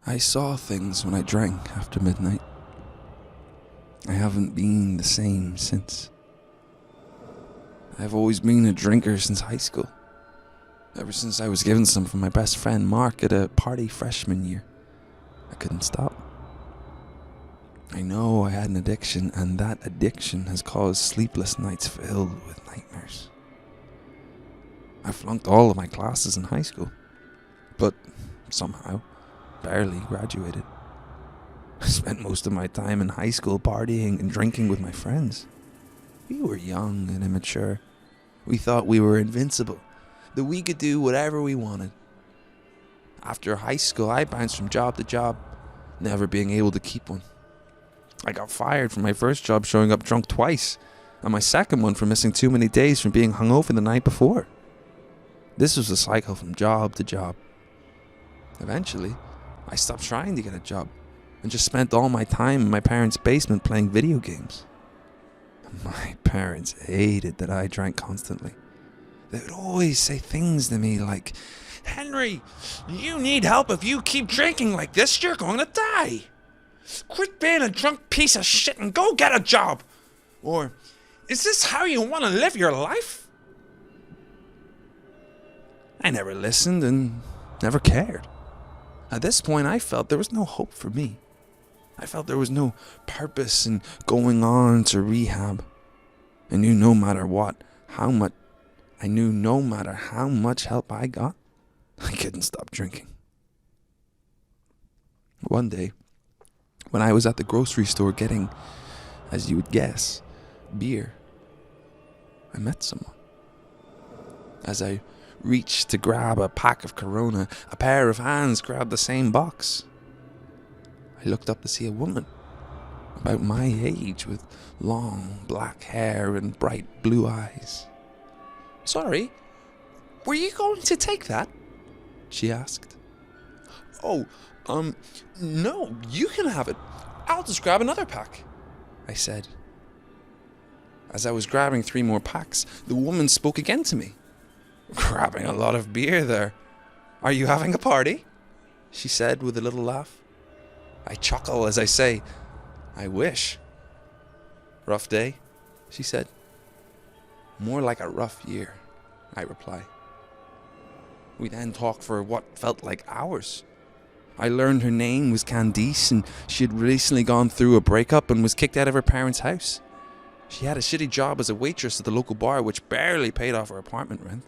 I saw things when I drank after midnight. I haven't been the same since. I've always been a drinker since high school. Ever since I was given some from my best friend Mark at a party freshman year. I couldn't stop. I know I had an addiction, and that addiction has caused sleepless nights filled with nightmares. I flunked all of my classes in high school, but somehow barely graduated. I spent most of my time in high school partying and drinking with my friends. We were young and immature. We thought we were invincible, that we could do whatever we wanted. After high school, I bounced from job to job, never being able to keep one. I got fired from my first job showing up drunk twice, and my second one for missing too many days from being hungover the night before. This was a cycle from job to job. Eventually, I stopped trying to get a job and just spent all my time in my parents' basement playing video games. My parents hated that I drank constantly. They would always say things to me like, "Henry, you need help. If you keep drinking like this, you're going to die. Quit being a drunk piece of shit and go get a job." Or, "Is this how you want to live your life?" I never listened and never cared. At this point, I felt there was no hope for me. I felt there was no purpose in going on to rehab. I knew no matter how much help I got, I couldn't stop drinking. One day, when I was at the grocery store getting, as you would guess, beer, I met someone. As I reached to grab a pack of Corona, a pair of hands grabbed the same box. I looked up to see a woman, about my age, with long black hair and bright blue eyes. "Sorry, were you going to take that?" she asked. "Oh, no, you can have it. I'll just grab another pack," I said. As I was grabbing 3 more packs, the woman spoke again to me. "Grabbing a lot of beer there. Are you having a party?" she said with a little laugh. I chuckle as I say, "I wish." "Rough day?" she said. "More like a rough year," I reply. We then talked for what felt like hours. I learned her name was Candice, and she had recently gone through a breakup and was kicked out of her parents' house. She had a shitty job as a waitress at the local bar, which barely paid off her apartment rent.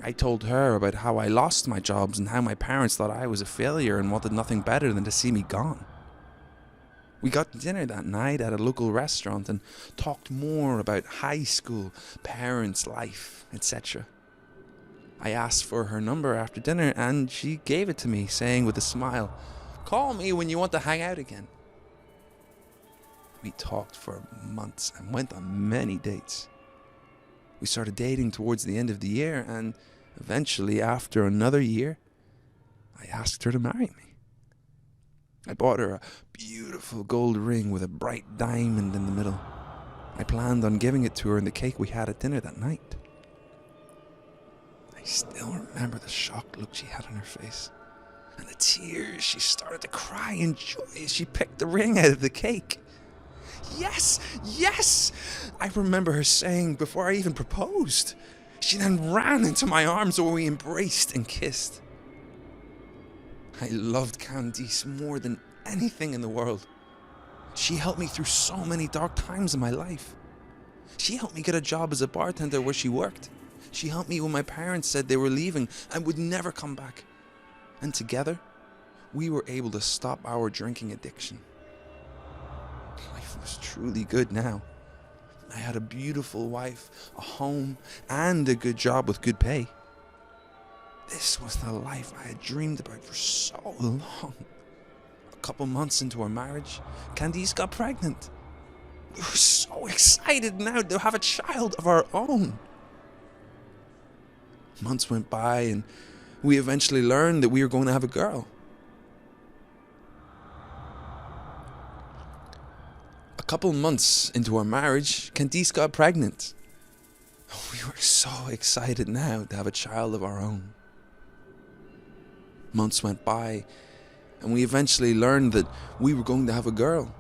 I told her about how I lost my jobs and how my parents thought I was a failure and wanted nothing better than to see me gone. We got dinner that night at a local restaurant and talked more about high school, parents, life, etc. I asked for her number after dinner and she gave it to me, saying with a smile, "Call me when you want to hang out again." We talked for months and went on many dates. We started dating towards the end of the year, and eventually, after another year, I asked her to marry me. I bought her a beautiful gold ring with a bright diamond in the middle. I planned on giving it to her in the cake we had at dinner that night. I still remember the shocked look she had on her face, and the tears she started to cry in joy as she picked the ring out of the cake. "Yes, yes," I remember her saying before I even proposed. She then ran into my arms where we embraced and kissed. I loved Candice more than anything in the world. She helped me through so many dark times in my life. She helped me get a job as a bartender where she worked. She helped me when my parents said they were leaving and would never come back. And together, we were able to stop our drinking addiction. Life was truly good now. I had a beautiful wife, a home, and a good job with good pay. This was the life I had dreamed about for so long. A couple months into our marriage, Candice got pregnant. We were so excited now to have a child of our own. Months went by and we eventually learned that we were going to have a girl. A couple months into our marriage, Candice got pregnant. We were so excited now to have a child of our own. Months went by and we eventually learned that we were going to have a girl.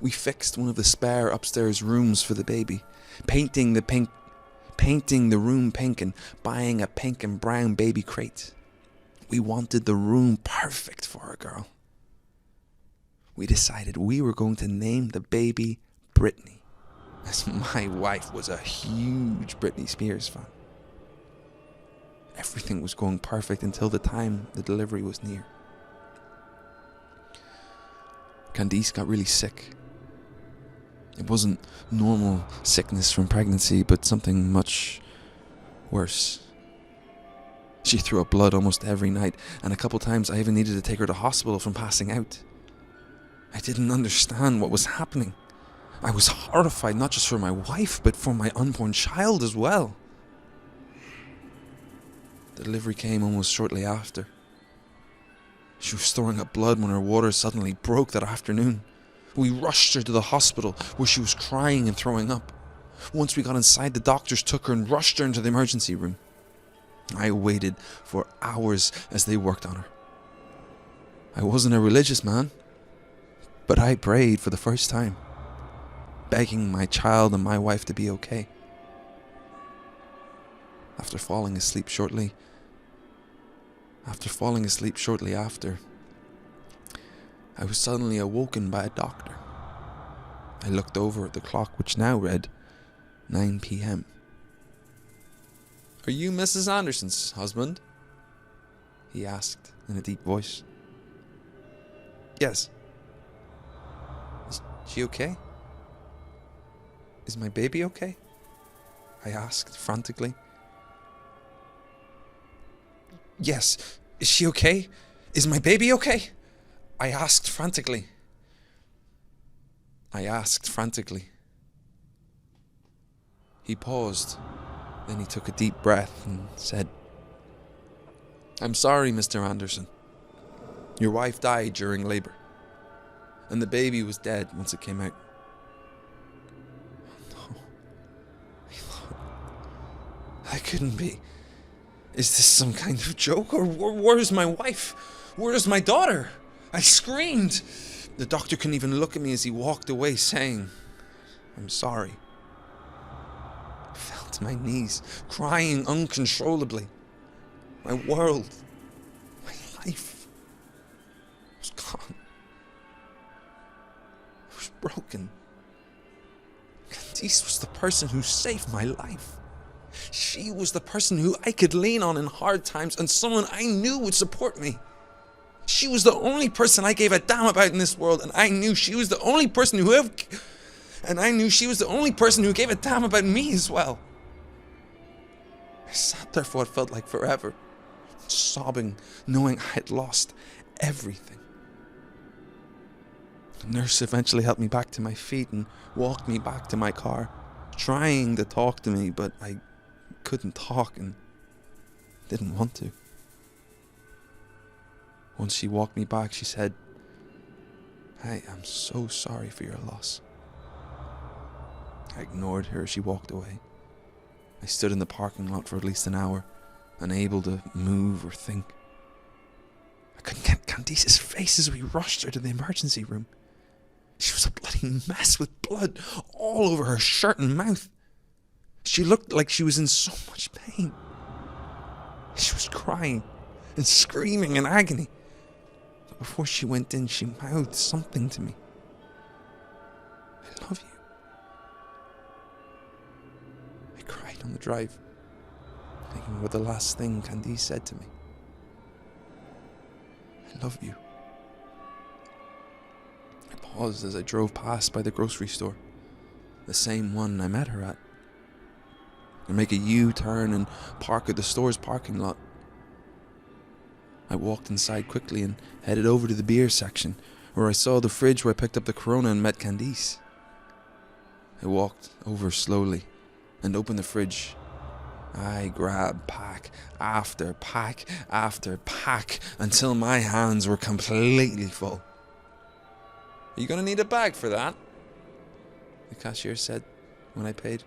We fixed one of the spare upstairs rooms for the baby, painting the room pink and buying a pink and brown baby crate. We wanted the room perfect for a girl. We decided we were going to name the baby Britney, as my wife was a huge Britney Spears fan. Everything was going perfect until the time the delivery was near. Candice got really sick. It wasn't normal sickness from pregnancy, but something much worse. She threw up blood almost every night, and a couple times I even needed to take her to hospital from passing out. I didn't understand what was happening. I was horrified, not just for my wife, but for my unborn child as well. The delivery came almost shortly after. She was storing up blood when her water suddenly broke that afternoon. We rushed her to the hospital where she was crying and throwing up. Once we got inside, the doctors took her and rushed her into the emergency room. I waited for hours as they worked on her. I wasn't a religious man, but I prayed for the first time, begging my child and my wife to be okay. After falling asleep shortly after, I was suddenly awoken by a doctor. I looked over at the clock, which now read 9 p.m. "Are you Mrs. Anderson's husband?" he asked in a deep voice. "Yes." "Is she okay? Is my baby okay?" I asked frantically. "Yes, is she okay? Is my baby okay?" I asked frantically. He paused, then he took a deep breath and said, "I'm sorry, Mr. Anderson. Your wife died during labor, and the baby was dead once it came out." Oh, no. I thought, I couldn't be. Is this some kind of joke? Or where's my wife? Where's my daughter? I screamed. The doctor couldn't even look at me as he walked away, saying, "I'm sorry." I fell to my knees, crying uncontrollably. My world, my life was gone. I was broken. Candice was the person who saved my life. She was the person who I could lean on in hard times, and someone I knew would support me. She was the only person I gave a damn about in this world, and I knew she was the only person who gave a damn about me as well. I sat there for what felt like forever, sobbing, knowing I had lost everything. The nurse eventually helped me back to my feet and walked me back to my car, trying to talk to me, but I couldn't talk and didn't want to. Once she walked me back, she said, "I am so sorry for your loss." I ignored her as she walked away. I stood in the parking lot for at least an hour, unable to move or think. I couldn't get Candice's face as we rushed her to the emergency room. She was a bloody mess with blood all over her shirt and mouth. She looked like she was in so much pain. She was crying and screaming in agony. But before she went in, she mouthed something to me. "I love you." I cried on the drive, thinking about the last thing Candice said to me. "I love you." I paused as I drove past by the grocery store, the same one I met her at. I make a U-turn and park at the store's parking lot. I walked inside quickly and headed over to the beer section, where I saw the fridge where I picked up the Corona and met Candice. I walked over slowly and opened the fridge. I grabbed pack after pack after pack until my hands were completely full. "Are you going to need a bag for that?" the cashier said when I paid.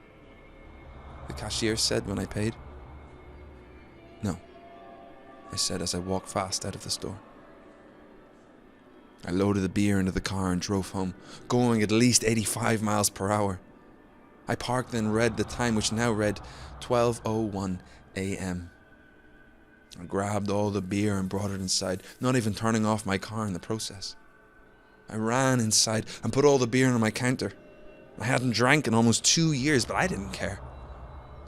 "No," I said as I walked fast out of the store. I loaded the beer into the car and drove home, going at least 85 miles per hour. I parked and read the time, which now read 12:01 a.m. I grabbed all the beer and brought it inside, not even turning off my car in the process. I ran inside and put all the beer on my counter. I hadn't drank in almost 2 years, but I didn't care.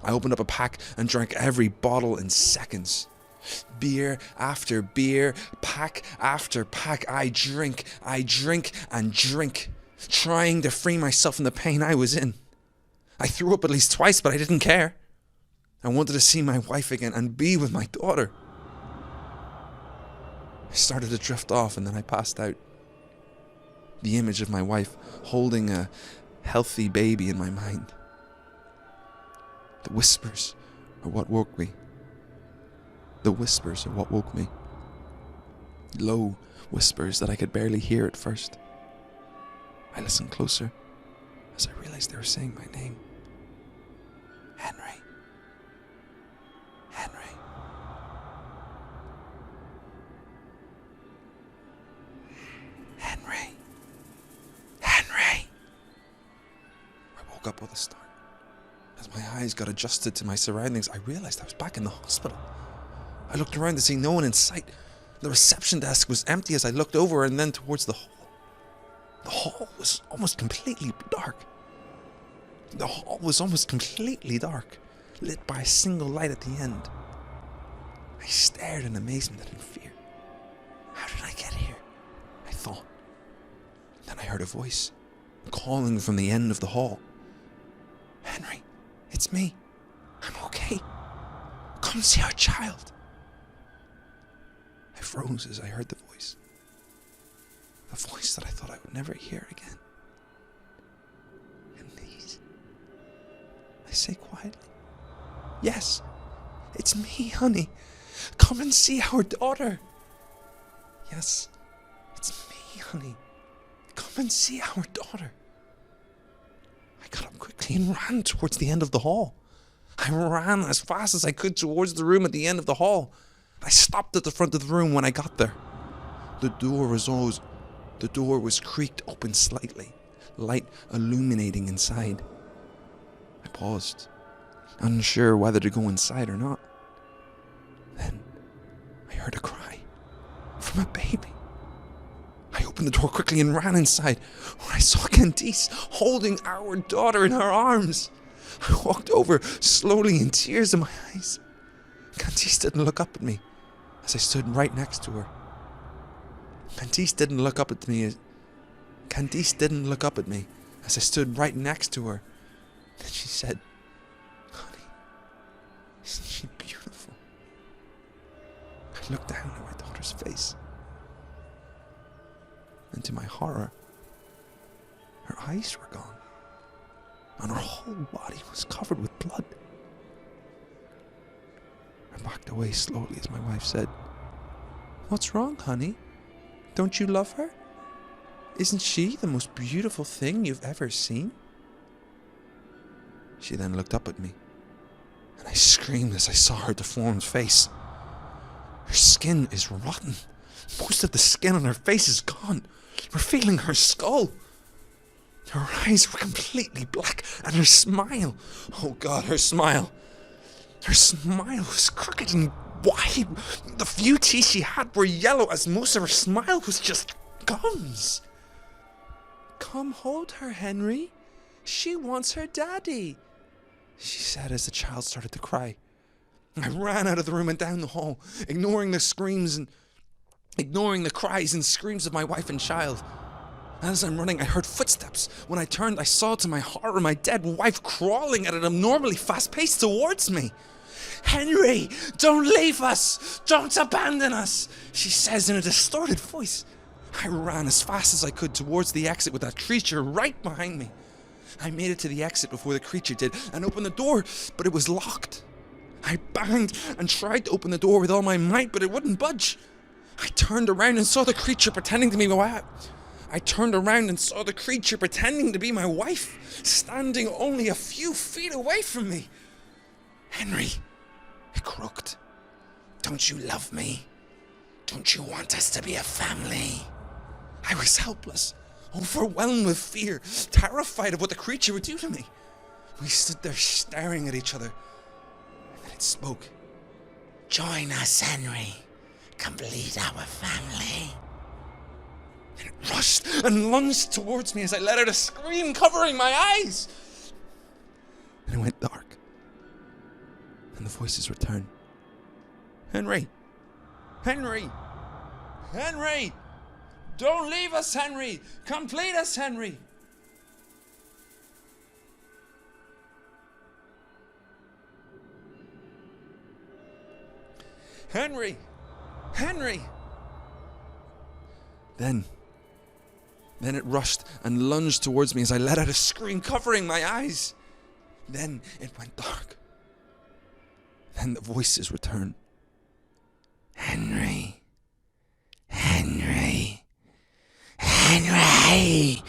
I opened up a pack and drank every bottle in seconds. Beer after beer, pack after pack, I drink and drink, trying to free myself from the pain I was in. I threw up at least twice, but I didn't care. I wanted to see my wife again and be with my daughter. I started to drift off and then I passed out. The image of my wife holding a healthy baby in my mind. The whispers are what woke me. The whispers are what woke me. Low whispers that I could barely hear at first. I listened closer as I realized they were saying my name. Henry. Henry. Henry. Henry. I woke up with a start. As my eyes got adjusted to my surroundings, I realized I was back in the hospital. I looked around to see no one in sight. The reception desk was empty as I looked over and then towards the hall. The hall was almost completely dark. The hall was almost completely dark, lit by a single light at the end. I stared in amazement and in fear. How did I get here? I thought. Then I heard a voice calling from the end of the hall. Henry, it's me. I'm okay. Come see our child. I froze as I heard the voice. The voice that I thought I would never hear again. And these, I say quietly, yes, it's me, honey. Come and see our daughter. Yes, it's me, honey. Come and see our daughter. I got up quickly and ran towards the end of the hall. I ran as fast as I could towards the room at the end of the hall. I stopped at the front of the room when I got there. The door was creaked open slightly, light illuminating inside. I paused, unsure whether to go inside or not. Then I heard a cry from a baby. I opened the door quickly and ran inside, where I saw Candice holding our daughter in her arms. I walked over slowly in tears in my eyes. Candice didn't look up at me as I stood right next to her. Candice didn't look up at me as I stood right next to her. Then she said, "Honey, isn't she beautiful?" I looked down at my daughter's face. And to my horror, her eyes were gone, and her whole body was covered with blood. I backed away slowly as my wife said, "What's wrong, honey? Don't you love her? Isn't she the most beautiful thing you've ever seen?" She then looked up at me, and I screamed as I saw her deformed face. Her skin is rotten. Most of the skin on her face is gone, revealing her skull. Her eyes were completely black, and her smile, oh God, her smile was crooked and wide. The few teeth she had were yellow, as most of her smile was just gums. "Come hold her, Henry. She wants her daddy," she said as the child started to cry. I ran out of the room and down the hall, ignoring the cries and screams of my wife and child. As I'm running, I heard footsteps. When I turned, I saw to my horror my dead wife crawling at an abnormally fast pace towards me. "Henry, don't leave us! Don't abandon us!" she says in a distorted voice. I ran as fast as I could towards the exit with that creature right behind me. I made it to the exit before the creature did and opened the door, but it was locked. I banged and tried to open the door with all my might, but it wouldn't budge. I turned around and saw the creature pretending to be my wife, standing only a few feet away from me. "Henry," I croaked, "don't you love me? Don't you want us to be a family?" I was helpless, overwhelmed with fear, terrified of what the creature would do to me. We stood there staring at each other, and then it spoke. Join us, Henry. Complete our family. And it rushed and lunged towards me as I let out a scream, covering my eyes. And it went dark, and the voices returned. Henry! Henry! Henry! Don't leave us, Henry! Complete us, Henry! Henry! Henry! Then it rushed and lunged towards me as I let out a scream, covering my eyes. Then it went dark. Then the voices returned. Henry. Henry. Henry.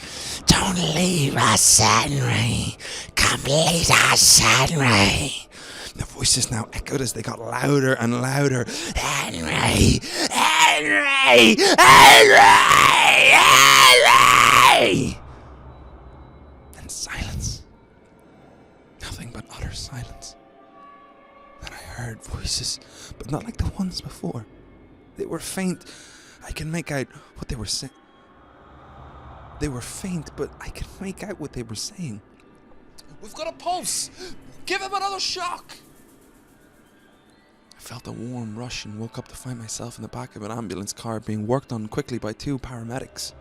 Don't leave us, Henry. Complete us, Henry. The voices now echoed as they got louder and louder. Henry! Henry! Henry! Henry! And silence. Nothing but utter silence. Then I heard voices, but not like the ones before. They were faint. I can make out what they were saying. They were faint, but I could make out what they were saying. We've got a pulse! Give him another shock! I felt a warm rush and woke up to find myself in the back of an ambulance car being worked on quickly by 2 paramedics.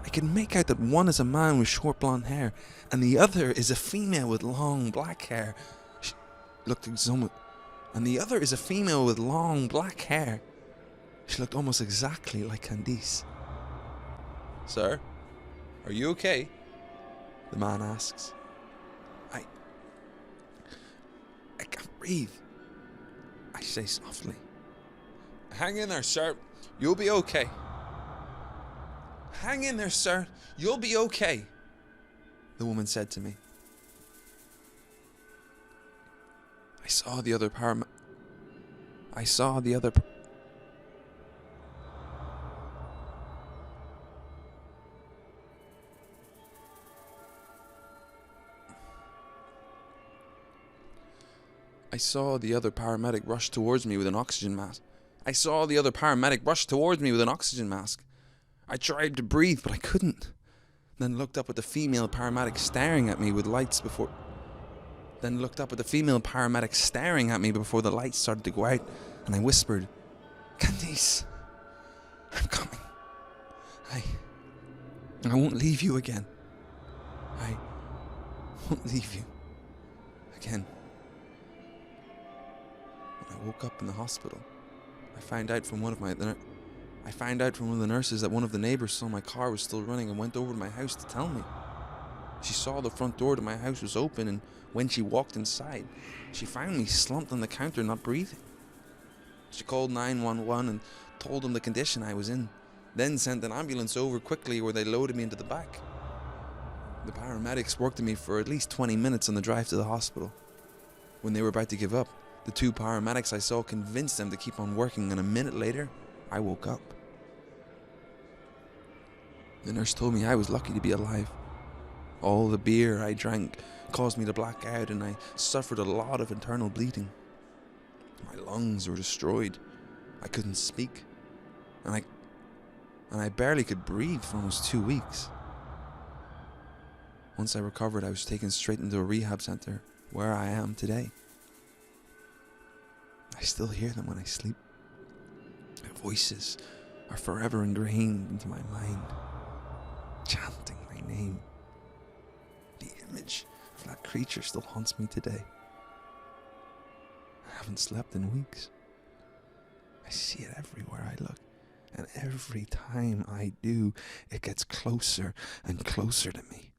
I can make out that one is a man with short blonde hair and the other is a female with long black hair. She looked and the other is a female with long black hair. She looked almost exactly like Candice. Sir, are you okay? The man asks. I can't breathe, I say softly. Hang in there, sir. You'll be okay. Hang in there, sir. You'll be okay, the woman said to me. I saw the other paramedic rush towards me with an oxygen mask. I tried to breathe, but I couldn't. Then looked up at the female paramedic staring at me with lights before... before the lights started to go out, and I whispered, Candice, I'm coming. I won't leave you again. I won't leave you again. When I woke up in the hospital, I found out from one of the nurses that one of the neighbors saw my car was still running and went over to my house to tell me. She saw the front door to my house was open, and when she walked inside, she found me slumped on the counter not breathing. She called 911 and told them the condition I was in, then sent an ambulance over quickly where they loaded me into the back. The paramedics worked on me for at least 20 minutes on the drive to the hospital. When they were about to give up, the 2 paramedics I saw convinced them to keep on working, and a minute later, I woke up. The nurse told me I was lucky to be alive. All the beer I drank caused me to black out, and I suffered a lot of internal bleeding. My lungs were destroyed. I couldn't speak. And I barely could breathe for almost 2 weeks. Once I recovered, I was taken straight into a rehab center, where I am today. I still hear them when I sleep. Their voices are forever ingrained into my mind, chanting my name. The image of that creature still haunts me today. I haven't slept in weeks. I see it everywhere I look, and every time I do, it gets closer and closer to me.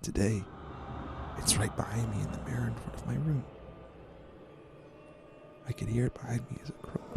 Today, it's right behind me in the mirror in front of my room. I could hear it behind me as it croaks.